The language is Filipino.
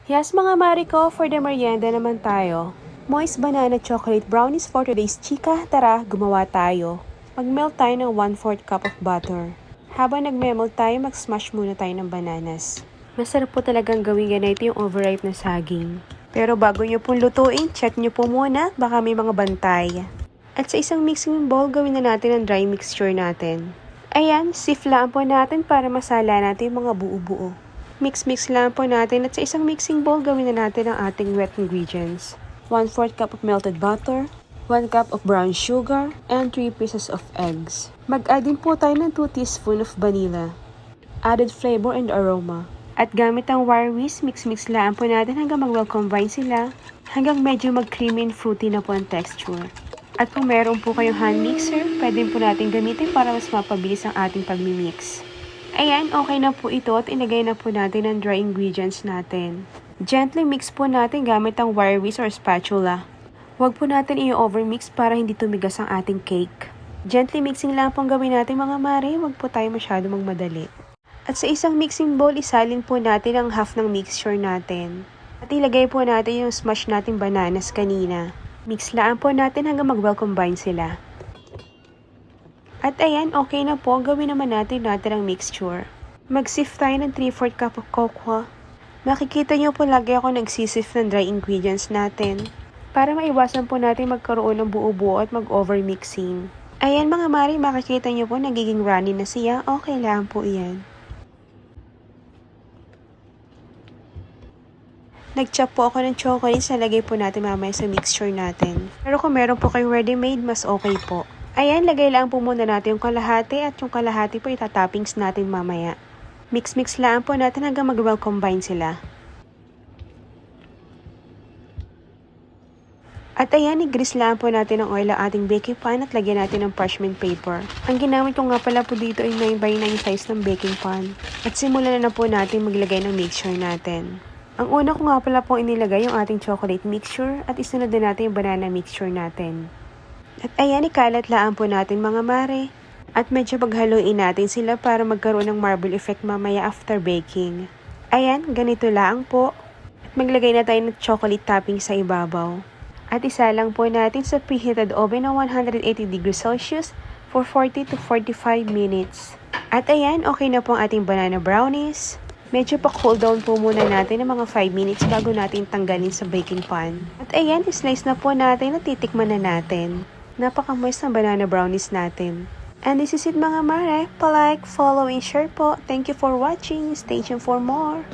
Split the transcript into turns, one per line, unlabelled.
Yes mga Mariko, for the merienda naman tayo. Moist banana chocolate brownies for today's chika. Tara, gumawa tayo. Mag-melt tayo ng 1/4 cup of butter. Habang nagme-melt tayo, mag-smash muna tayo ng bananas. Masarap po talagang gawin ganito yung overripe na saging. Pero bago nyo pong lutuin, check nyo po muna, baka may mga bantay. At sa isang mixing bowl, gawin na natin ang dry mixture natin. Ayan, siflaan po natin para masala natin yung mga buo-buo. Mix lang po natin at sa isang mixing bowl gawin na natin ang ating wet ingredients. 1/4 cup of melted butter, 1 cup of brown sugar, and 3 pieces of eggs. Mag-add din po tayo ng 2 teaspoon of vanilla. Added flavor and aroma. At gamit ang wire whisk, mix lang po natin hanggang mag-well combine sila, hanggang medyo mag-creamy and fruity na po ang texture. At kung meron po kayong hand mixer, pwede po natin gamitin para mas mapabilis ang ating pagmimix. Ayan, okay na po ito at ilagay na po natin ang dry ingredients natin. Gently mix po natin gamit ang wire whisk or spatula. Huwag po natin i-overmix para hindi tumigas ang ating cake. Gently mixing lang pong gawin natin mga mare, huwag po tayo masyado magmadali. At sa isang mixing bowl, isalin po natin ang half ng mixture natin. At ilagay po natin yung smash natin bananas kanina. Mix lang po natin hanggang mag-well combine sila. At ayan, okay na po. Gawin naman natin ang mixture. Mag-sift tayo ng 3/4 cup of cocoa. Makikita nyo po lagi ako nagsisift ng dry ingredients natin. Para maiwasan po natin magkaroon ng buo-buo at mag-overmixing. Ayan mga mari, makikita nyo po nagiging runny na siya. Okay lang po iyan. Nag-chop po ako ng chocolates, nalagay po natin mamaya sa mixture natin. Pero kung meron po kayong ready-made, mas okay po. Ayan, lagay lang po muna natin yung kalahati at yung kalahati po itatoppings natin mamaya. Mix lang po natin hanggang mag-well combine sila. At ayan, i-grease lang po natin ng oil ang ating baking pan at lagyan natin ng parchment paper. Ang ginamit ko nga pala po dito ay 9x9 size ng baking pan. At simulan na po natin maglagay ng mixture natin. Ang una ko nga pala po inilagay yung ating chocolate mixture at isunod na natin yung banana mixture natin. At ayan, ikalat lang po natin mga mare. At medyo paghaluin natin sila para magkaroon ng marble effect mamaya after baking. Ayan, ganito lang po. At maglagay na tayo ng chocolate topping sa ibabaw. At isa lang po natin sa preheated oven na 180 degrees Celsius for 40 to 45 minutes. At ayan, okay na po ang ating banana brownies. Medyo pa-cool down po muna natin ng mga 5 minutes bago natin tanggalin sa baking pan. At ayan, slice na po natin at titikman na natin. Napaka-moist ng banana brownies natin. And this is it mga mare. Pa-like, follow, and share po. Thank you for watching. Stay tuned for more.